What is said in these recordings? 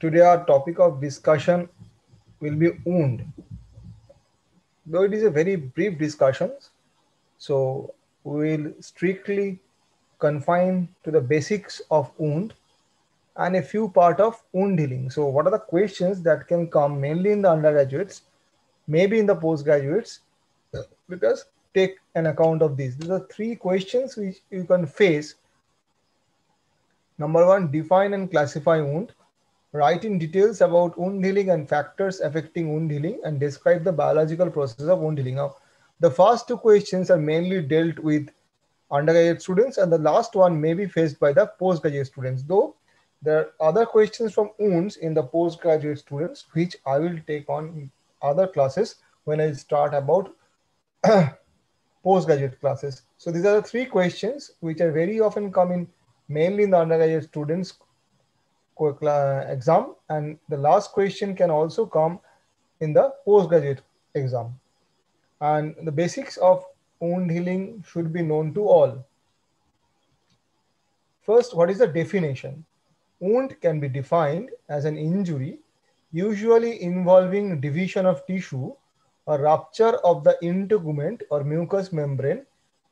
Today our topic of discussion will be wound. Though it is a very brief discussion, so we will strictly confine to the basics of wound and a few part of wound healing. So what are the questions that can come mainly in the undergraduates, maybe in the postgraduates, because take an account of these. These are three questions which you can face. Number one, define and classify wound. Write in details about wound healing and factors affecting wound healing and describe the biological process of wound healing. Now, the first two questions are mainly dealt with undergraduate students, and the last one may be faced by the postgraduate students. Though there are other questions from wounds in the postgraduate students, which I will take on in other classes when I start about postgraduate classes. So these are the three questions which are very often come in mainly in the undergraduate students exam, and the last question can also come in the postgraduate exam. And the basics of wound healing should be known to all. First, what is the definition? Wound can be defined as an injury usually involving division of tissue or rupture of the integument or mucous membrane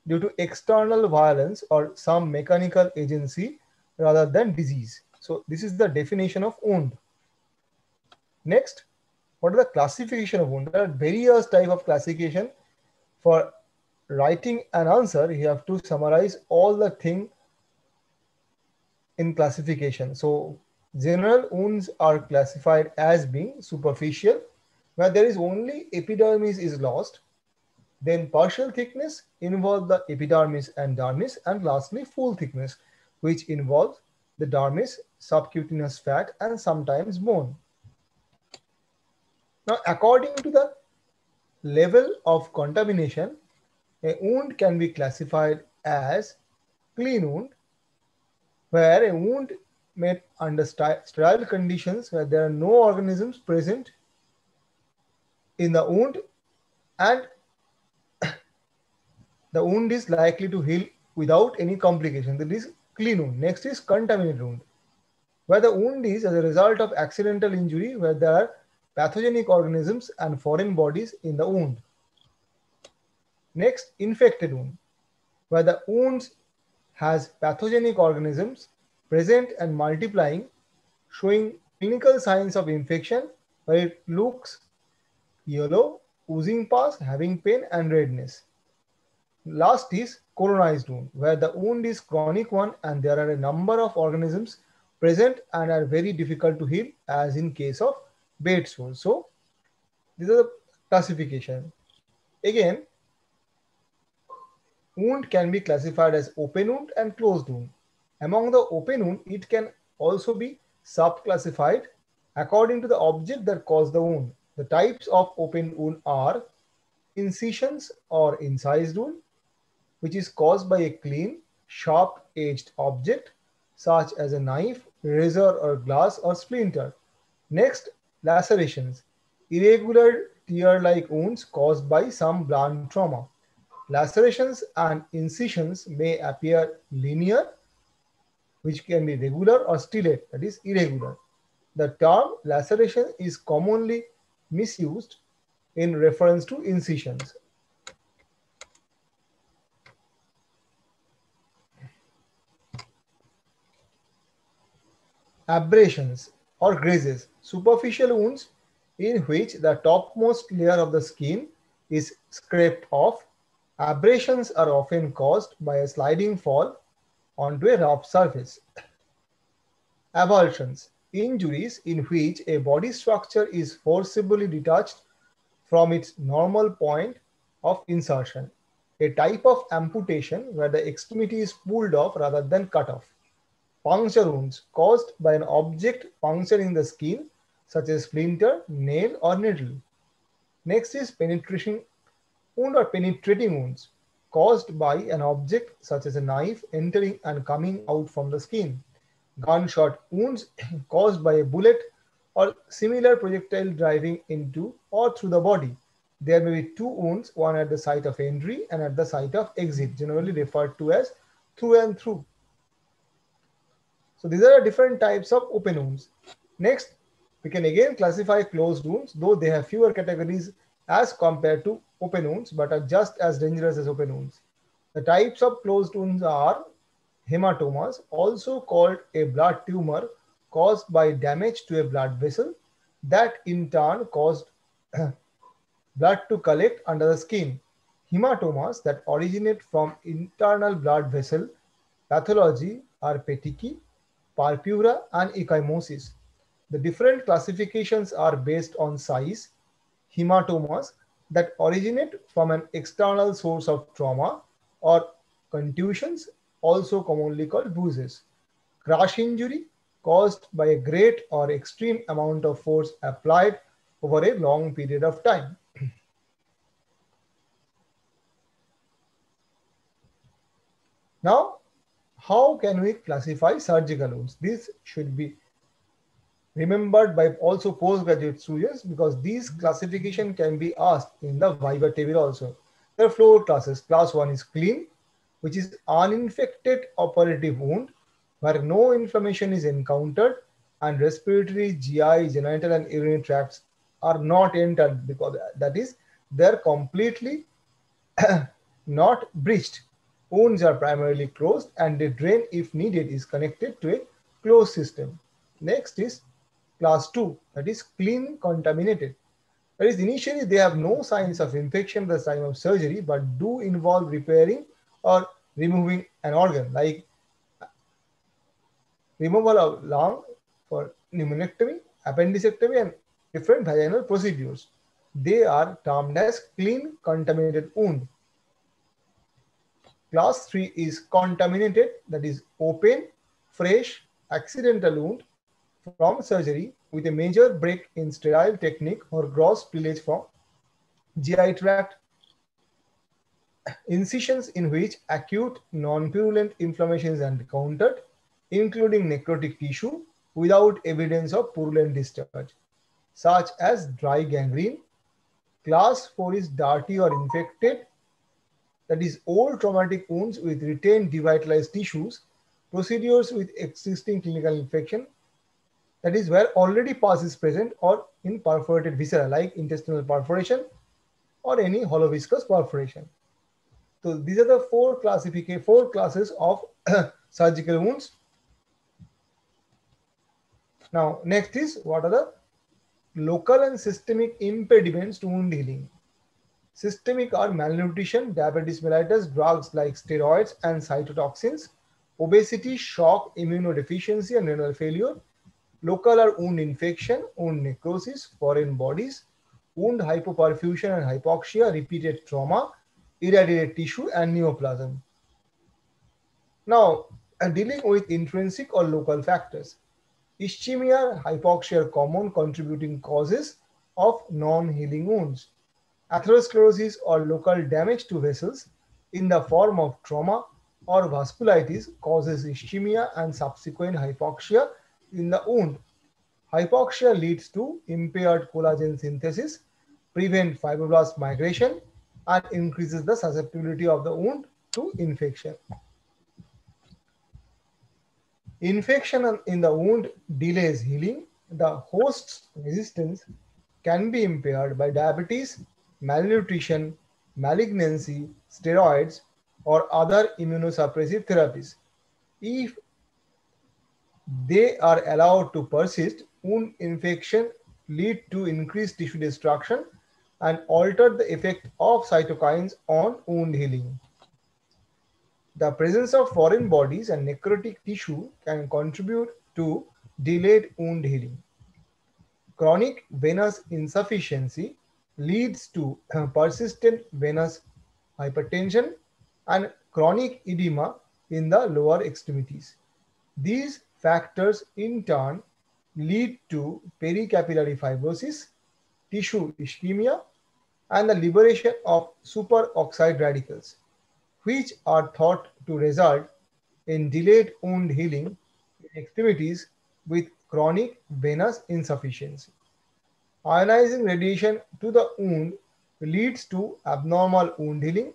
due to external violence or some mechanical agency rather than disease. So this is the definition of wound. Next, what is the classification of wound? There are various types of classification. For writing an answer, you have to summarize all the thing in classification. So general wounds are classified as being superficial, where there is only epidermis is lost. Then partial thickness involves the epidermis and dermis, and lastly full thickness, which involves the dermis, subcutaneous fat, and sometimes bone. Now, according to the level of contamination, a wound can be classified as clean wound, where a wound made under sterile conditions where there are no organisms present in the wound, and the wound is likely to heal without any complication. That is clean wound. Next is contaminated wound, where the wound is as a result of accidental injury where there are pathogenic organisms and foreign bodies in the wound. Next, infected wound, where the wound has pathogenic organisms present and multiplying, showing clinical signs of infection where it looks yellow, oozing pus, having pain and redness. Last is colonized wound, where the wound is chronic one and there are a number of organisms present and are very difficult to heal, as in case of bed sores. So these are the classification. Again, wound can be classified as open wound and closed wound. Among the open wound, it can also be sub-classified according to the object that caused the wound. The types of open wound are incisions or incised wound, which is caused by a clean, sharp-edged object such as a knife, razor or glass or splinter. Next, lacerations, irregular tear-like wounds caused by some blunt trauma. Lacerations and incisions may appear linear, which can be regular, or stellate, that is irregular. The term laceration is commonly misused in reference to incisions. Abrasions or grazes, superficial wounds in which the topmost layer of the skin is scraped off. Abrasions are often caused by a sliding fall onto a rough surface. Avulsions, injuries in which a body structure is forcibly detached from its normal point of insertion, a type of amputation where the extremity is pulled off rather than cut off. Puncture wounds caused by an object puncturing the skin, such as splinter, nail, or needle. Next is penetration wound or penetrating wounds caused by an object such as a knife entering and coming out from the skin. Gunshot wounds caused by a bullet or similar projectile driving into or through the body. There may be two wounds, one at the site of entry and at the site of exit, generally referred to as through and through. So these are different types of open wounds. Next, We can again classify closed wounds, though they have fewer categories as compared to open wounds, but are just as dangerous as open wounds. The types of closed wounds are hematomas, also called a blood tumor caused by damage to a blood vessel that in turn caused blood to collect under the skin. Hematomas that originate from internal blood vessel pathology are petechiae, purpura, and ecchymosis. The different classifications are based on size. Hematomas that originate from an external source of trauma or contusions, also commonly called bruises. Crash injury caused by a great or extreme amount of force applied over a long period of time. Now, how can we classify surgical wounds? This should be remembered by also postgraduate students because these classification can be asked in the Viva table also. There are four classes. Class 1 is clean, which is uninfected operative wound where no inflammation is encountered and respiratory, GI, genital and urinary tracts are not entered because that is they're completely not breached. Wounds are primarily closed and the drain if needed is connected to a closed system. Next is class 2, that is clean contaminated. That is initially they have no signs of infection at the time of surgery but do involve repairing or removing an organ like removal of lung for pneumonectomy, appendicectomy and different vaginal procedures. They are termed as clean contaminated wound. Class 3 is contaminated, that is open, fresh, accidental wound from surgery with a major break in sterile technique or gross spillage from GI tract, incisions in which acute non-purulent inflammation is encountered, including necrotic tissue without evidence of purulent discharge, such as dry gangrene. Class 4 is dirty or infected, that is old traumatic wounds with retained devitalized tissues, procedures with existing clinical infection, that is where already pus is present or in perforated viscera like intestinal perforation or any hollow viscous perforation. So these are the four classes of surgical wounds. Now next is what are the local and systemic impediments to wound healing. Systemic are malnutrition, diabetes mellitus, drugs like steroids and cytotoxins, obesity, shock, immunodeficiency and renal failure. Local are wound infection, wound necrosis, foreign bodies, wound hypoperfusion and hypoxia, repeated trauma, irradiated tissue and neoplasm. Now, dealing with intrinsic or local factors. Ischemia, hypoxia are common contributing causes of non-healing wounds. Atherosclerosis or local damage to vessels in the form of trauma or vasculitis causes ischemia and subsequent hypoxia in the wound. Hypoxia leads to impaired collagen synthesis, prevent fibroblast migration, and increases the susceptibility of the wound to infection. Infection in the wound delays healing. The host's resistance can be impaired by diabetes, malnutrition, malignancy, steroids, or other immunosuppressive therapies. If they are allowed to persist, wound infection lead to increased tissue destruction and alter the effect of cytokines on wound healing. The presence of foreign bodies and necrotic tissue can contribute to delayed wound healing. Chronic venous insufficiency leads to persistent venous hypertension and chronic edema in the lower extremities. These factors in turn lead to pericapillary fibrosis, tissue ischemia, and the liberation of superoxide radicals, which are thought to result in delayed wound healing in extremities with chronic venous insufficiency. Ionizing radiation to the wound leads to abnormal wound healing.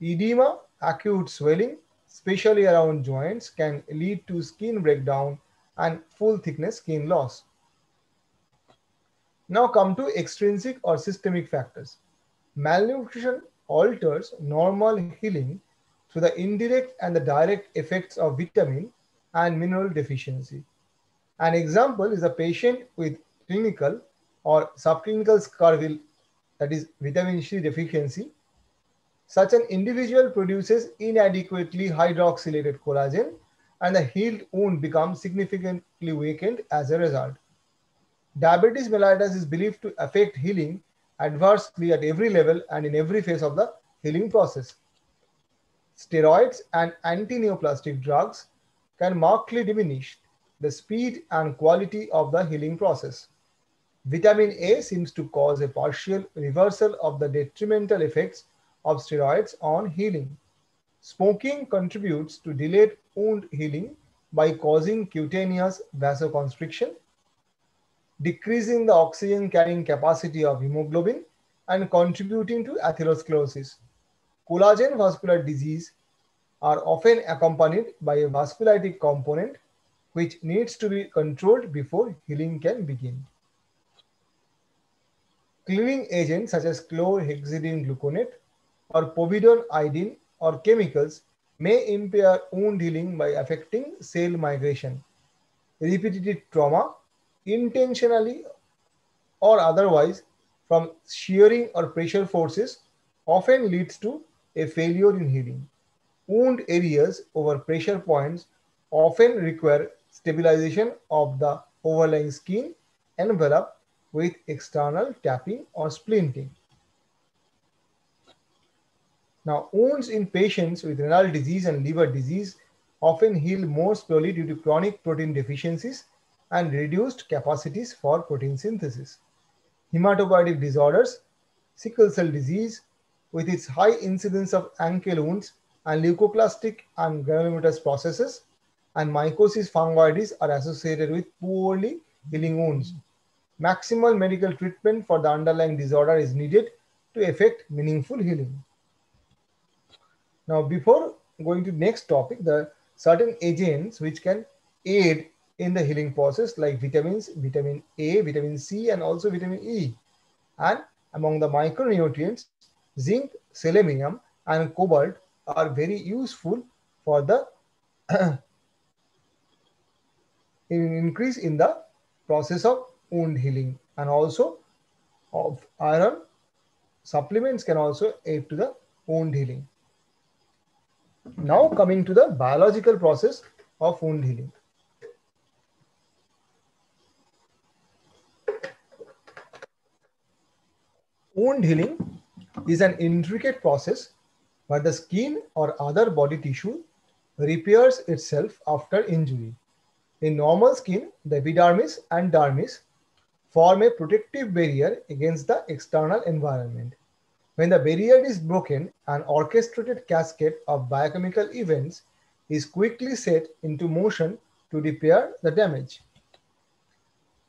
Edema, acute swelling, especially around joints, can lead to skin breakdown and full thickness skin loss. Now come to extrinsic or systemic factors. Malnutrition alters normal healing through the indirect and the direct effects of vitamin and mineral deficiency. An example is a patient with clinical or subclinical scurvy, that is vitamin C deficiency. Such an individual produces inadequately hydroxylated collagen and the healed wound becomes significantly weakened as a result. Diabetes mellitus is believed to affect healing adversely at every level and in every phase of the healing process. Steroids and anti-neoplastic drugs can markedly diminish the speed and quality of the healing process. Vitamin A seems to cause a partial reversal of the detrimental effects of steroids on healing. Smoking contributes to delayed wound healing by causing cutaneous vasoconstriction, decreasing the oxygen carrying capacity of hemoglobin, and contributing to atherosclerosis. Collagen vascular disease are often accompanied by a vasculitic component which needs to be controlled before healing can begin. Cleaning agents such as chlorhexidine gluconate or povidone iodine or chemicals may impair wound healing by affecting cell migration. Repetitive trauma, intentionally or otherwise, from shearing or pressure forces often leads to a failure in healing. Wound areas over pressure points often require stabilization of the overlying skin envelope with external tapping or splinting. Now, wounds in patients with renal disease and liver disease often heal more slowly due to chronic protein deficiencies and reduced capacities for protein synthesis. Hematopoietic disorders, sickle cell disease, with its high incidence of ankle wounds and leucoplastic and granulomatous processes, and mycosis fungoides are associated with poorly healing wounds. Maximal medical treatment for the underlying disorder is needed to effect meaningful healing. Now, before going to the next topic, the certain agents which can aid in the healing process like vitamins, vitamin A, vitamin C, and also vitamin E. And among the micronutrients, zinc, selenium, and cobalt are very useful for the increase in the process of wound healing, and also of iron supplements can also aid to the wound healing. Now coming to the biological process of wound healing. Wound healing is an intricate process where the skin or other body tissue repairs itself after injury. In normal skin, the epidermis and dermis form a protective barrier against the external environment. When the barrier is broken, an orchestrated cascade of biochemical events is quickly set into motion to repair the damage.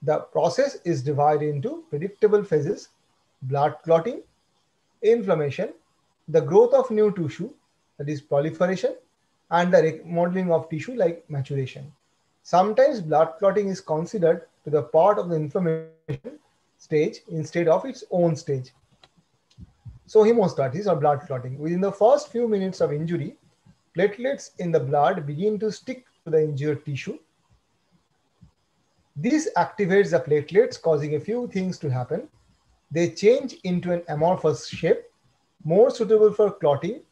The process is divided into predictable phases: blood clotting, inflammation, the growth of new tissue, that is proliferation, and the remodeling of tissue like maturation. Sometimes blood clotting is considered to the part of the inflammation stage instead of its own stage. So hemostasis or blood clotting. Within the first few minutes of injury, platelets in the blood begin to stick to the injured tissue. This activates the platelets, causing a few things to happen. They change into an amorphous shape, more suitable for clotting,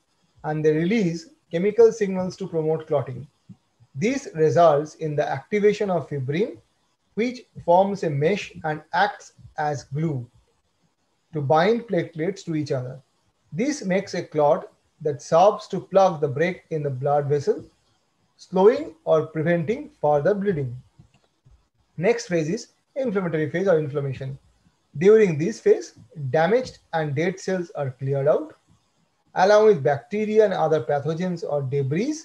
and they release chemical signals to promote clotting. This results in the activation of fibrin, which forms a mesh and acts as glue to bind platelets to each other. This makes a clot that serves to plug the break in the blood vessel, slowing or preventing further bleeding. Next phase is inflammatory phase or inflammation. During this phase, damaged and dead cells are cleared out, along with bacteria and other pathogens or debris.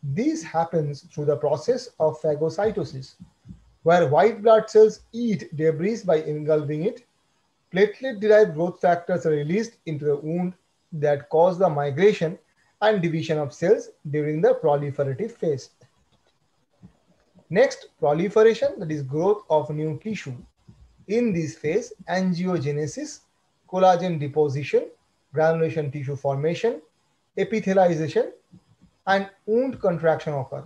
This happens through the process of phagocytosis, where white blood cells eat debris by engulfing it. Platelet-derived growth factors are released into the wound that cause the migration and division of cells during the proliferative phase. Next, proliferation, that is growth of new tissue. In this phase, angiogenesis, collagen deposition, granulation tissue formation, epithelialization, and wound contraction occur.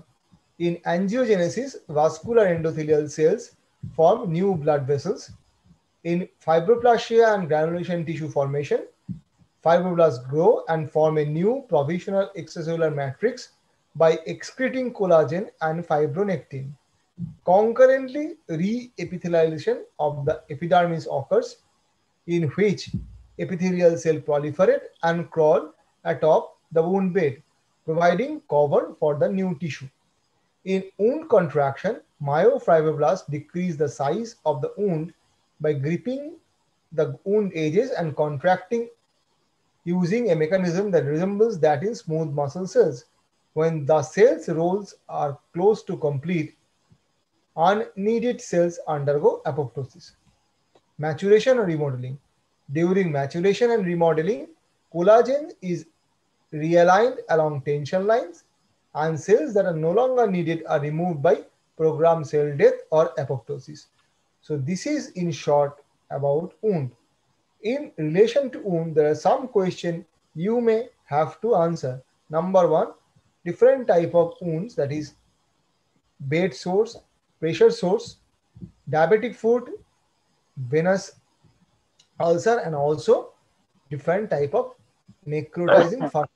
In angiogenesis, vascular endothelial cells form new blood vessels. In fibroplasia and granulation tissue formation, fibroblasts grow and form a new provisional extracellular matrix by excreting collagen and fibronectin. Concurrently, re-epithelialization of the epidermis occurs, in which epithelial cells proliferate and crawl atop the wound bed, providing cover for the new tissue. In wound contraction, myofibroblasts decrease the size of the wound by gripping the wound edges and contracting using a mechanism that resembles that in smooth muscle cells. When the cells rolls are close to complete, unneeded cells undergo apoptosis. Maturation or remodeling. During maturation and remodeling, collagen is realigned along tension lines, and cells that are no longer needed are removed by programmed cell death or apoptosis. So this is in short about wound. In relation to wound, there are some questions you may have to answer. Number one, different type of wounds, that is bed sores, pressure sores, diabetic foot, venous ulcer, and also different type of necrotizing function.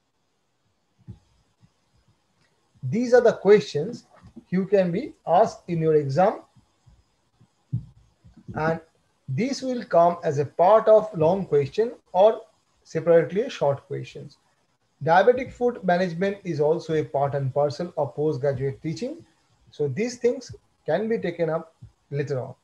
These are the questions you can be asked in your exam, and these will come as a part of long question or separately short questions. Diabetic foot management is also a part and parcel of postgraduate teaching. So these things can be taken up later on.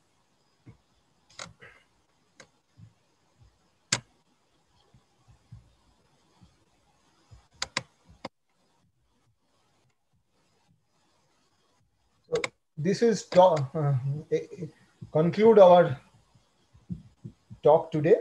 So this is conclude our talk today.